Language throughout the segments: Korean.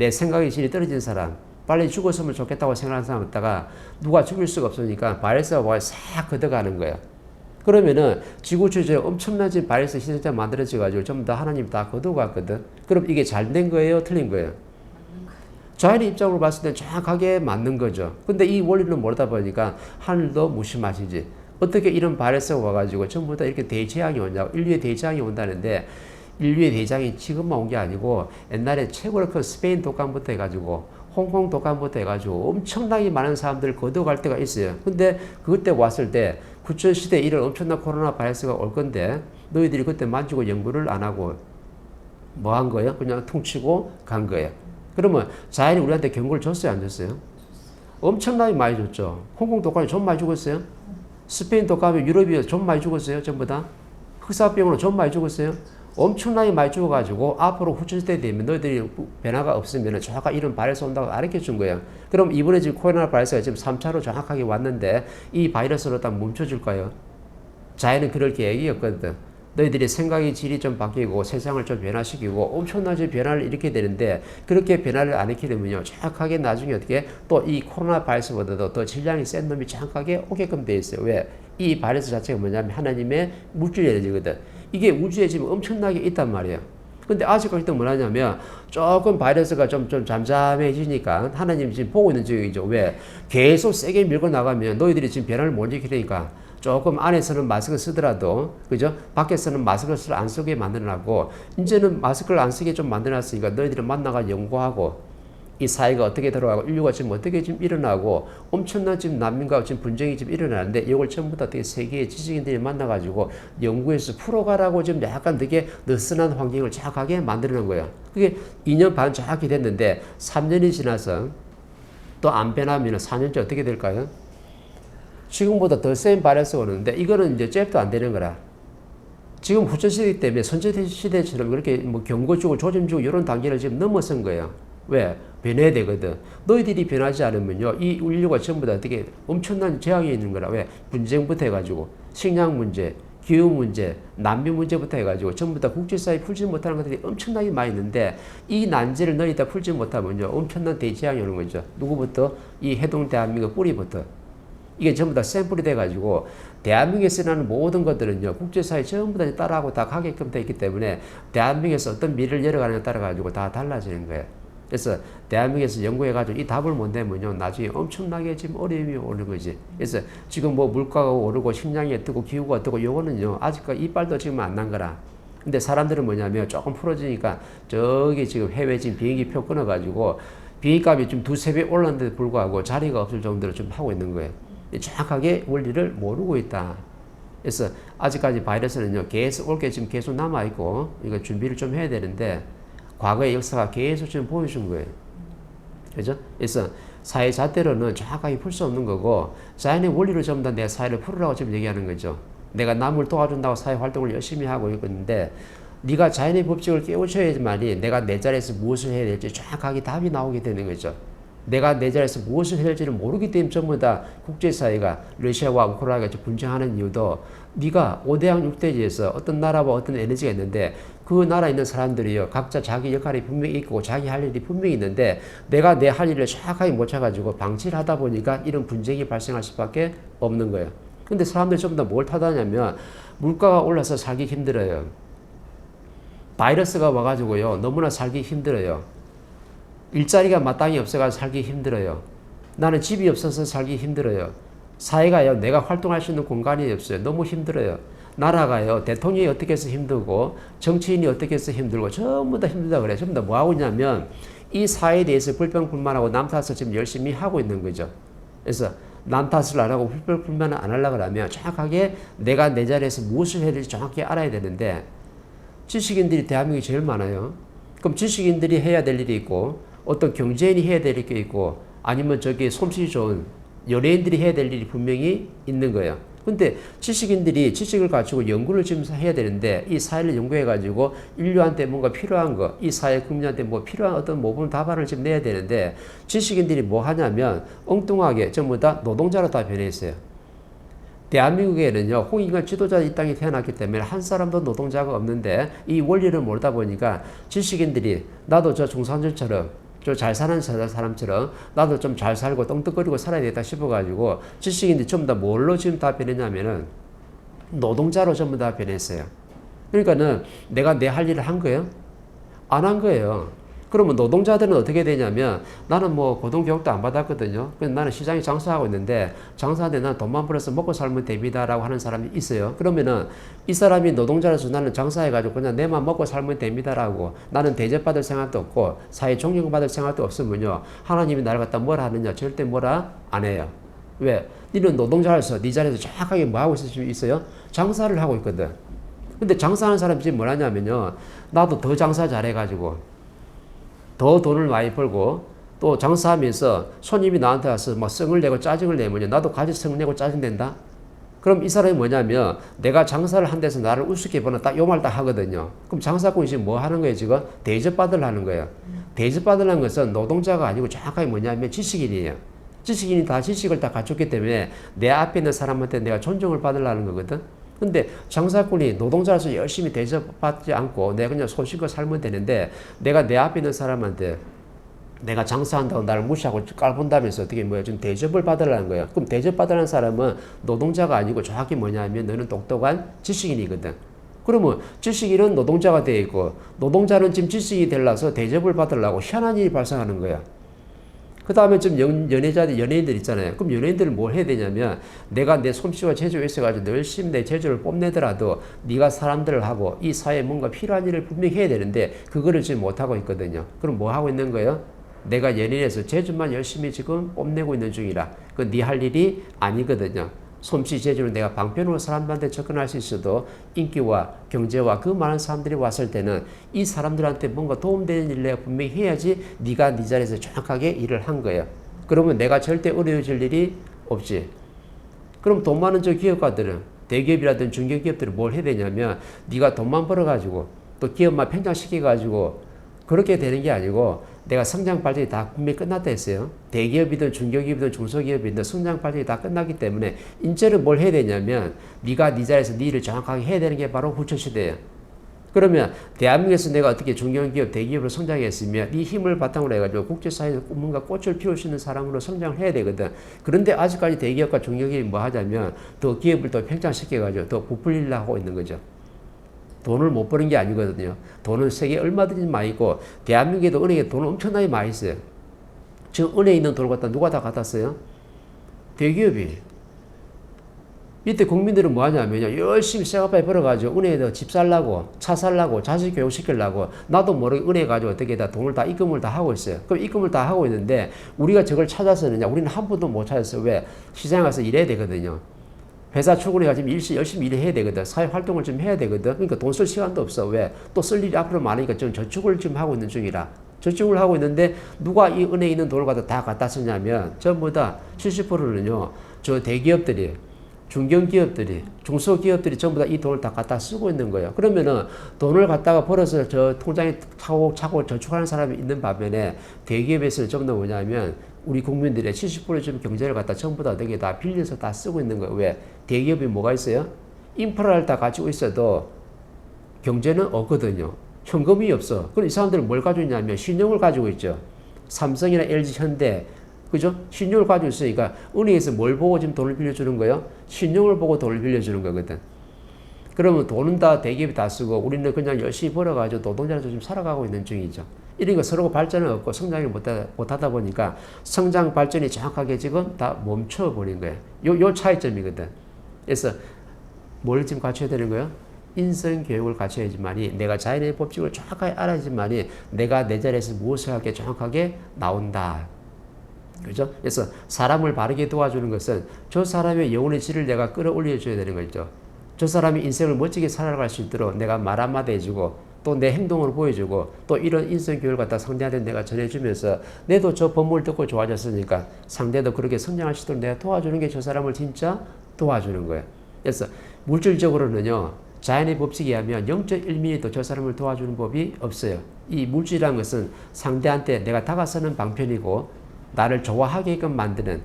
내 생각의 질이 떨어진 사람, 빨리 죽었으면 좋겠다고 생각하는 사람 있다가 누가 죽일 수가 없으니까 바이러스가 와싹 걷어가는 거예요. 그러면은 지구 주위에 엄청나진 바이러스 희생자 만들어져가지고 전부 다 하나님 다 거둬갔거든. 그럼 이게 잘 된 거예요? 틀린 거예요? 자연의 입장으로 봤을 때 정확하게 맞는 거죠. 근데 이 원리는 모르다 보니까 하늘도 무심하시지. 어떻게 이런 바이러스가 와가지고 전부 다 이렇게 대재앙이 오냐고. 인류의 대재앙이 온다는데 인류의 대재앙이 지금만 온 게 아니고 옛날에 최고로 큰 스페인 독감부터 해가지고 홍콩 독감부터 해가지고 엄청나게 많은 사람들을 거둬갈 때가 있어요. 근데 그때 왔을 때 구천시대에 이런 엄청난 코로나 바이러스가 올 건데 너희들이 그때 만지고 연구를 안 하고 뭐 한 거예요? 그냥 퉁치고 간 거예요. 그러면 자연이 우리한테 경고를 줬어요? 안 줬어요? 엄청나게 많이 줬죠. 홍콩 독감이 좀 많이 죽었어요? 스페인 독감이 유럽이 좀 많이 죽었어요? 전부 다? 흑사병으로 좀 많이 죽었어요? 엄청나게 많이 죽어가지고 앞으로 후천시대 되면 너희들이 변화가 없으면 정확한 이런 바이러스 온다고 가르쳐 준 거예요. 그럼 이번에 지금 코로나 바이러스가 지금 3차로 정확하게 왔는데 이 바이러스로 딱 멈춰줄까요? 자연은 그럴 계획이었거든. 너희들이 생각의 질이 좀 바뀌고 세상을 좀 변화시키고 엄청나게 변화를 일으켜야 되는데 그렇게 변화를 안 일으키려면요 정확하게 나중에 어떻게 또 이 코로나 바이러스보다도 더 질량이 센 놈이 정확하게 오게끔 돼 있어요. 왜? 이 바이러스 자체가 뭐냐면 하나님의 물질 에너지거든. 이게 우주에 지금 엄청나게 있단 말이에요. 근데 아직까지도 뭐냐면 조금 바이러스가 좀 잠잠해지니까 하나님 지금 보고 있는 중이죠. 왜? 계속 세게 밀고 나가면 너희들이 지금 변화를 못 일으키니까 조금 안에서는 마스크 쓰더라도 그죠? 밖에서는 마스크를 안 쓰게 만들어놨고 이제는 마스크를 안 쓰게 좀 만들어놨으니까 너희들이 만나가 연구하고 이 사회가 어떻게 돌아가고 인류가 지금 어떻게 지금 일어나고 엄청난 지금 난민과 지금 분쟁이 지금 일어나는데 이걸 전부 다 어떻게 세계의 지식인들이 만나가지고 연구해서 풀어가라고 지금 약간 되게 느슨한 환경을 정확하게 만들어놓은 거예요. 그게 2년 반 정확히 됐는데 3년이 지나서 또 안 변하면 4년째 어떻게 될까요? 지금보다 더 센 바이러스가 오는데 이거는 이제 잽도 안 되는 거라. 지금 후천시대 때문에 선천시대처럼 그렇게 뭐 경고 주고 조짐 주고 이런 단계를 지금 넘어선 거예요. 왜? 변해야 되거든. 너희들이 변하지 않으면요, 이 인류가 전부 다 어떻게 엄청난 재앙이 있는 거라. 왜? 분쟁부터 해가지고, 식량 문제, 기후 문제, 난민 문제부터 해가지고, 전부 다 국제사회 풀지 못하는 것들이 엄청나게 많이 있는데, 이 난제를 너희 다 풀지 못하면요, 엄청난 대재앙이 오는 거죠. 누구부터? 이 해동 대한민국 뿌리부터. 이게 전부 다 샘플이 돼가지고, 대한민국에서 일어나는 모든 것들은요, 국제사회 전부 다 따라하고 다 가게끔 돼 있기 때문에, 대한민국에서 어떤 미래를 열어가는 데 따라가지고 다 달라지는 거예요. 그래서 대한민국에서 연구해가지고 이 답을 못 내면요 나중에 엄청나게 지금 어려움이 오는 거지. 그래서 지금 뭐 물가가 오르고 식량이 어떻고 기후가 어떻고 요거는요 아직까지 이빨도 지금 안 난 거라. 근데 사람들은 뭐냐면 조금 풀어지니까 저기 지금 해외 지금 비행기 표 끊어가지고 비행값이 좀 두세 배 올랐는데도 불구하고 자리가 없을 정도로 좀 하고 있는 거예요. 정확하게 원리를 모르고 있다. 그래서 아직까지 바이러스는요 계속 올 게 지금 계속 남아있고 이거 준비를 좀 해야 되는데 과거의 역사가 계속 지금 보여준 거예요. 그죠? 그래서 사회 잣대로는 정확하게 풀 수 없는 거고 자연의 원리로 전부 다 내 사회를 풀으라고 지금 얘기하는 거죠. 내가 남을 도와준다고 사회 활동을 열심히 하고 있는데 네가 자연의 법칙을 깨우쳐야지만이 내가 내 자리에서 무엇을 해야 될지 정확하게 답이 나오게 되는 거죠. 내가 내 자리에서 무엇을 해야 될지를 모르기 때문에 전부 다 국제사회가 러시아와 우크라이나가 분쟁하는 이유도 네가 5대양 6대지에서 어떤 나라와 어떤 에너지가 있는데 그 나라에 있는 사람들이요 각자 자기 역할이 분명히 있고 자기 할 일이 분명히 있는데 내가 내 할 일을 정확하게 못 찾아가지고 방치를 하다 보니까 이런 분쟁이 발생할 수밖에 없는 거예요. 근데 사람들이 전부 다 뭘 탓하냐면 물가가 올라서 살기 힘들어요. 바이러스가 와가지고요 너무나 살기 힘들어요. 일자리가 마땅히 없어가지고 살기 힘들어요. 나는 집이 없어서 살기 힘들어요. 사회가요 내가 활동할 수 있는 공간이 없어요. 너무 힘들어요. 나라가요 대통령이 어떻게 해서 힘들고 정치인이 어떻게 해서 힘들고 전부 다 힘들다 그래요. 전부 다 뭐 하고 있냐면 이 사회에 대해서 불평불만하고 남 탓을 지금 열심히 하고 있는 거죠. 그래서 남 탓을 안 하고 불평불만을 안 하려고 하면 정확하게 내가 내 자리에서 무엇을 해야 될지 정확히 알아야 되는데 지식인들이 대한민국에 제일 많아요. 그럼 지식인들이 해야 될 일이 있고 어떤 경제인이 해야 될 일이 있고 아니면 저기 솜씨 좋은 연예인들이 해야 될 일이 분명히 있는 거예요. 근데 지식인들이 지식을 가지고 연구를 지금 해야 되는데 이 사회를 연구해가지고 인류한테 뭔가 필요한 거, 이 사회 국민한테 뭐 필요한 어떤 모범 답안을 지금 내야 되는데 지식인들이 뭐 하냐면 엉뚱하게 전부 다 노동자로 다 변해 있어요. 대한민국에는요 홍익은 지도자 이 땅에 태어났기 때문에 한 사람도 노동자가 없는데 이 원리를 모르다 보니까 지식인들이 나도 저 중산층처럼 저 잘 사는 사람처럼 나도 좀 잘 살고 떵떵거리고 살아야 되겠다 싶어가지고 지식인들이 전부 다 뭘로 지금 다 변했냐면은 노동자로 전부 다 변했어요. 그러니까는 내가 내 할 일을 한 거예요? 안 한 거예요. 그러면 노동자들은 어떻게 되냐면 나는 뭐 고등교육도 안 받았거든요. 나는 시장에 장사하고 있는데 장사하는데 나는 돈만 벌어서 먹고 살면 됩니다라고 하는 사람이 있어요. 그러면은 이 사람이 노동자로서 나는 장사해가지고 그냥 내만 먹고 살면 됩니다라고 나는 대접받을 생각도 없고 사회 존경받을 생각도 없으면요. 하나님이 나를 갖다 뭐라 하느냐? 절대 뭐라 안 해요. 왜? 너는 노동자로서 네 자리에서 정확하게 뭐 하고 있어요? 장사를 하고 있거든. 근데 장사하는 사람이 지금 뭘 하냐면요. 나도 더 장사 잘해가지고 더 돈을 많이 벌고 또 장사하면서 손님이 나한테 와서 막 성을 내고 짜증을 내면 나도 같이 성 내고 짜증 낸다? 그럼 이 사람이 뭐냐면 내가 장사를 한 데서 나를 우습게 보는 딱 요 말 딱 하거든요. 그럼 장사꾼이 지금 뭐 하는 거예요? 지금 대접받으려는 거예요. 대접받으려는 것은 노동자가 아니고 정확하게 뭐냐면 지식인이에요. 지식인이 다 지식을 다 갖췄기 때문에 내 앞에 있는 사람한테 내가 존중을 받으려는 거거든. 근데 장사꾼이 노동자로서 열심히 대접받지 않고 내가 그냥 소식을 살면 되는데 내가 내 앞에 있는 사람한테 내가 장사한다고 나를 무시하고 깔본다면서 어떻게 뭐야 좀 대접을 받으려는 거야. 그럼 대접받으려는 사람은 노동자가 아니고 정확히 뭐냐면 너는 똑똑한 지식인이거든. 그러면 지식인은 노동자가 되어 있고 노동자는 지금 지식이 되려서 대접을 받으려고 희한한 일이 발생하는 거야. 그 다음에 좀 연예인들 있잖아요. 그럼 연예인들은 뭘 해야 되냐면 내가 내 솜씨와 재주가 있어가지고 열심히 내 재주를 뽐내더라도 네가 사람들을 하고 이 사회에 뭔가 필요한 일을 분명히 해야 되는데 그거를 지금 못하고 있거든요. 그럼 뭐 하고 있는 거예요? 내가 연예인에서 재주만 열심히 지금 뽐내고 있는 중이라 그 네 할 일이 아니거든요. 솜씨 재주는 내가 방편으로 사람들한테 접근할 수 있어도 인기와 경제와 그 많은 사람들이 왔을 때는 이 사람들한테 뭔가 도움되는 일을 내가 분명히 해야지 네가 네 자리에서 정확하게 일을 한 거예요. 그러면 내가 절대 어려워질 일이 없지. 그럼 돈 많은 저 기업가들은 대기업이라든 중견기업들은 뭘 해야 되냐면 네가 돈만 벌어가지고 또 기업만 팽창시켜가지고 그렇게 되는 게 아니고 내가 성장 발전이 다 분명히 끝났다 했어요. 대기업이든 중견기업이든 중소기업이든 성장 발전이 다 끝났기 때문에 인제는 뭘 해야 되냐면 네가 네 자리에서 네 일을 정확하게 해야 되는 게 바로 후처시대예요. 그러면 대한민국에서 내가 어떻게 중견기업, 대기업으로 성장했으면 네 힘을 바탕으로 해가지고 국제사회에서 뭔가 꽃을 피울 수 있는 사람으로 성장을 해야 되거든. 그런데 아직까지 대기업과 중견기업이 뭐 하자면 더 기업을 더 팽창시켜가지고 더 부풀리려고 하고 있는 거죠. 돈을 못 버는 게 아니거든요. 돈은 세계에 얼마든지 많이 있고 대한민국에도 은행에 돈을 엄청나게 많이 있어요. 지금 은행에 있는 돈을 갖다 누가 다 갖다 써요? 대기업이. 이때 국민들은 뭐 하냐면요. 열심히 쇠가파에 벌어가지고 은행에다 집 살라고 차 살라고 자식 교육시키려고 나도 모르게 은행에 가지고 어떻게 다 돈을 다 입금을 다 하고 있어요. 그럼 입금을 다 하고 있는데 우리가 저걸 찾아서느냐? 우리는 한 번도 못 찾았어요. 왜? 시장에 가서 일해야 되거든요. 회사 출근해가지고 열심히 일을 해야 되거든. 사회활동을 좀 해야 되거든. 그러니까 돈 쓸 시간도 없어. 왜? 또 쓸 일이 앞으로 많으니까 좀 저축을 지금 하고 있는 중이라. 저축을 하고 있는데 누가 이 은행에 있는 돈을 다 갖다 쓰냐면 전부 다 70%는요. 저 대기업들이, 중견기업들이, 중소기업들이 전부 다 이 돈을 다 갖다 쓰고 있는 거예요. 그러면은 돈을 갖다가 벌어서 저 통장에 차고 저축하는 사람이 있는 반면에 대기업에서는 전부 다 뭐냐면 우리 국민들의 70% 지금 경제를 갖다 전부 다 되게 다 빌려서 다 쓰고 있는 거예요. 왜? 대기업이 뭐가 있어요? 인프라를 다 가지고 있어도 경제는 없거든요. 현금이 없어. 그럼 이 사람들은 뭘 가지고 있냐면 신용을 가지고 있죠. 삼성이나 LG, 현대, 그죠? 신용을 가지고 있으니까 은행에서 뭘 보고 지금 돈을 빌려주는 거예요? 신용을 보고 돈을 빌려주는 거거든. 그러면 돈은 다 대기업이 다 쓰고 우리는 그냥 열심히 벌어가지고 노동자로서 지금 살아가고 있는 중이죠. 이러니까 서로 발전을 얻고 성장을 못하다 보니까 성장 발전이 정확하게 지금 다 멈춰버린 거예요. 요 차이점이거든. 그래서 뭘 지금 갖춰야 되는 거예요? 인성교육을 갖춰야지만이 내가 자연의 법칙을 정확하게 알아야지만이 내가 내 자리에서 무엇을 하게 정확하게 나온다. 그죠? 그래서 사람을 바르게 도와주는 것은 저 사람의 영혼의 질을 내가 끌어올려줘야 되는 거죠. 저 사람이 인생을 멋지게 살아갈 수 있도록 내가 말 한마디 해주고 또 내 행동을 보여주고 또 이런 인성교육을 갖다 상대한테 내가 전해주면서 내도 저 법문을 듣고 좋아졌으니까 상대도 그렇게 성장할 수 있도록 내가 도와주는 게 저 사람을 진짜 도와주는 거예요. 그래서 물질적으로는요. 자연의 법칙에 의하면 0.1mm도 저 사람을 도와주는 법이 없어요. 이 물질이라는 것은 상대한테 내가 다가서는 방편이고 나를 좋아하게끔 만드는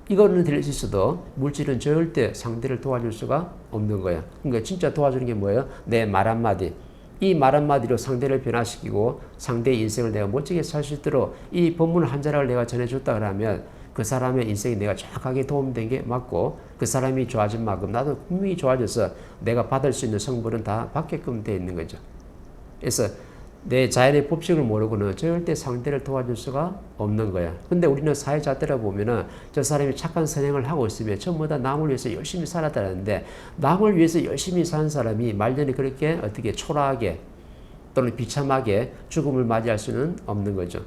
이거는 될 수 있어도 물질은 절대 상대를 도와줄 수가 없는 거야. 그러니까 진짜 도와주는 게 뭐예요? 내 말 한마디. 이 말 한마디로 상대를 변화시키고 상대의 인생을 내가 멋지게 살 수 있도록 이 본문 한 자락을 내가 전해줬다 그러면 그 사람의 인생에 내가 정확하게 도움된 게 맞고 그 사람이 좋아진 만큼 나도 분명히 좋아져서 내가 받을 수 있는 성분은 다 받게끔 되어 있는 거죠. 그래서 내 자연의 법칙을 모르고는 절대 상대를 도와줄 수가 없는 거야. 근데 우리는 사회자들을 보면은 저 사람이 착한 선행을 하고 있으면 전부 다 남을 위해서 열심히 살았다는데 남을 위해서 열심히 사는 사람이 말년에 그렇게 어떻게 초라하게 또는 비참하게 죽음을 맞이할 수는 없는 거죠.